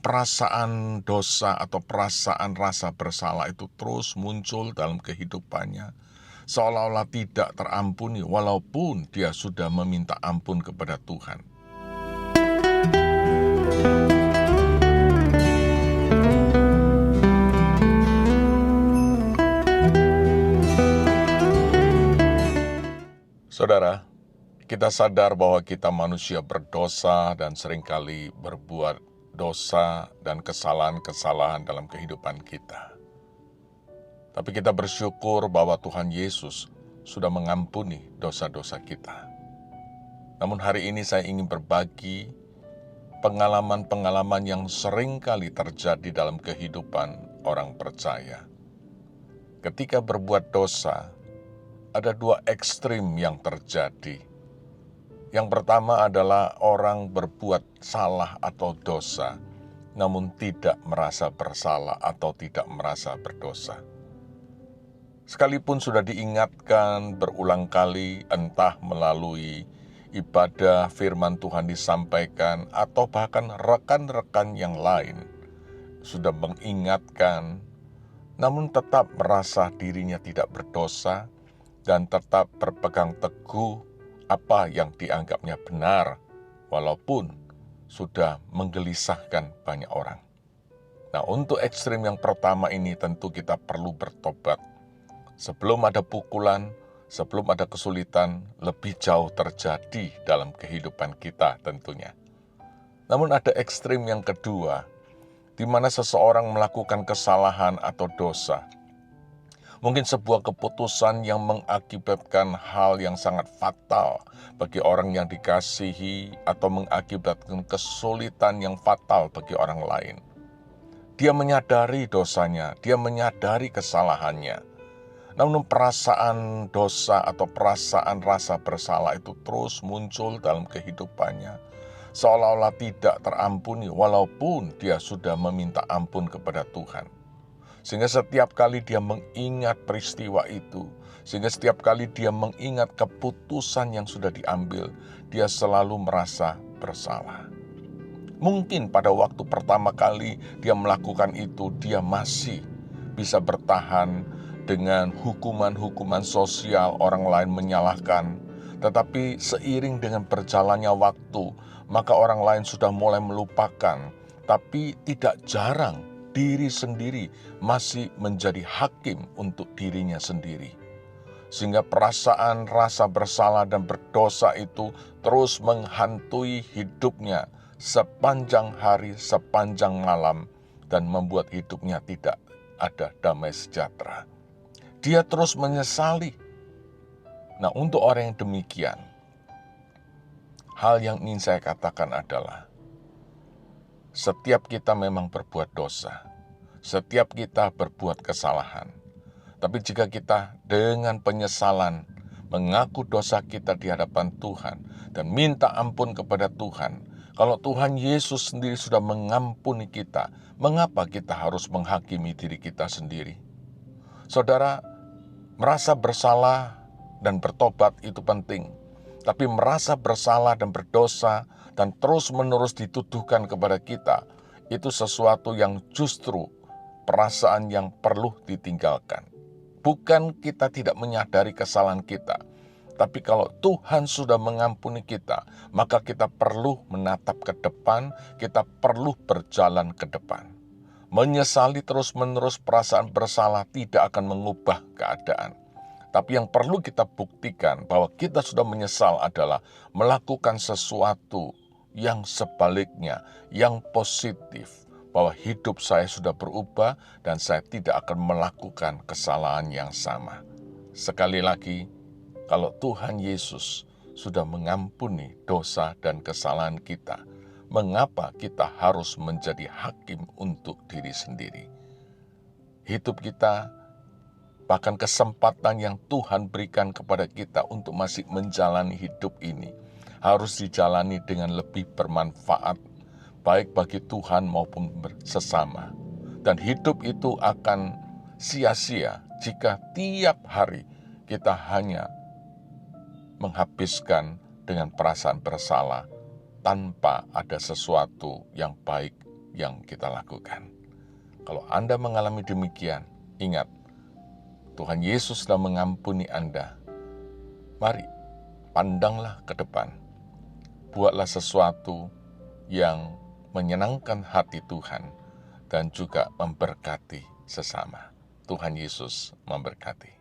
perasaan dosa atau perasaan rasa bersalah itu terus muncul dalam kehidupannya, seolah-olah tidak terampuni walaupun dia sudah meminta ampun kepada Tuhan. Saudara, kita sadar bahwa kita manusia berdosa dan seringkali berbuat dosa dan kesalahan-kesalahan dalam kehidupan kita. Tapi kita bersyukur bahwa Tuhan Yesus sudah mengampuni dosa-dosa kita. Namun hari ini saya ingin berbagi pengalaman-pengalaman yang seringkali terjadi dalam kehidupan orang percaya. Ketika berbuat dosa, ada dua ekstrim yang terjadi. Yang pertama adalah orang berbuat salah atau dosa, namun tidak merasa bersalah atau tidak merasa berdosa. Sekalipun sudah diingatkan berulang kali, entah melalui ibadah firman Tuhan disampaikan, atau bahkan rekan-rekan yang lain sudah mengingatkan, namun tetap merasa dirinya tidak berdosa, dan tetap berpegang teguh apa yang dianggapnya benar, walaupun sudah menggelisahkan banyak orang. Nah, untuk ekstrim yang pertama ini tentu kita perlu bertobat. Sebelum ada pukulan, sebelum ada kesulitan, lebih jauh terjadi dalam kehidupan kita tentunya. Namun ada ekstrim yang kedua, di mana seseorang melakukan kesalahan atau dosa. Mungkin sebuah keputusan yang mengakibatkan hal yang sangat fatal bagi orang yang dikasihi atau mengakibatkan kesulitan yang fatal bagi orang lain. Dia menyadari dosanya, dia menyadari kesalahannya. Namun perasaan dosa atau perasaan rasa bersalah itu terus muncul dalam kehidupannya, seolah-olah tidak terampuni walaupun dia sudah meminta ampun kepada Tuhan. Sehingga setiap kali dia mengingat peristiwa itu, sehingga setiap kali dia mengingat keputusan yang sudah diambil, dia selalu merasa bersalah. Mungkin pada waktu pertama kali dia melakukan itu, dia masih bisa bertahan dengan hukuman-hukuman sosial, orang lain menyalahkan. Tetapi seiring dengan berjalannya waktu, maka orang lain sudah mulai melupakan. Tapi tidak jarang diri sendiri masih menjadi hakim untuk dirinya sendiri. Sehingga perasaan rasa bersalah dan berdosa itu terus menghantui hidupnya sepanjang hari, sepanjang malam, dan membuat hidupnya tidak ada damai sejahtera. Dia terus menyesali. Nah, untuk orang yang demikian, hal yang ingin saya katakan adalah, setiap kita memang berbuat dosa, setiap kita berbuat kesalahan. Tapi jika kita dengan penyesalan mengaku dosa kita di hadapan Tuhan dan minta ampun kepada Tuhan, kalau Tuhan Yesus sendiri sudah mengampuni kita, mengapa kita harus menghakimi diri kita sendiri? Saudara, merasa bersalah dan bertobat itu penting. Tapi merasa bersalah dan berdosa dan terus-menerus dituduhkan kepada kita, itu sesuatu yang justru perasaan yang perlu ditinggalkan. Bukan kita tidak menyadari kesalahan kita, tapi kalau Tuhan sudah mengampuni kita, maka kita perlu menatap ke depan, kita perlu berjalan ke depan. Menyesali terus-menerus perasaan bersalah tidak akan mengubah keadaan. Tapi yang perlu kita buktikan bahwa kita sudah menyesal adalah melakukan sesuatu yang sebaliknya, yang positif. Bahwa hidup saya sudah berubah dan saya tidak akan melakukan kesalahan yang sama. Sekali lagi, kalau Tuhan Yesus sudah mengampuni dosa dan kesalahan kita, mengapa kita harus menjadi hakim untuk diri sendiri? Hidup kita, bahkan kesempatan yang Tuhan berikan kepada kita untuk masih menjalani hidup ini, harus dijalani dengan lebih bermanfaat, baik bagi Tuhan maupun sesama. Dan hidup itu akan sia-sia jika tiap hari kita hanya menghabiskan dengan perasaan bersalah, tanpa ada sesuatu yang baik yang kita lakukan. Kalau Anda mengalami demikian, ingat, Tuhan Yesus sudah mengampuni Anda. Mari, pandanglah ke depan. Buatlah sesuatu yang menyenangkan hati Tuhan dan juga memberkati sesama. Tuhan Yesus memberkati.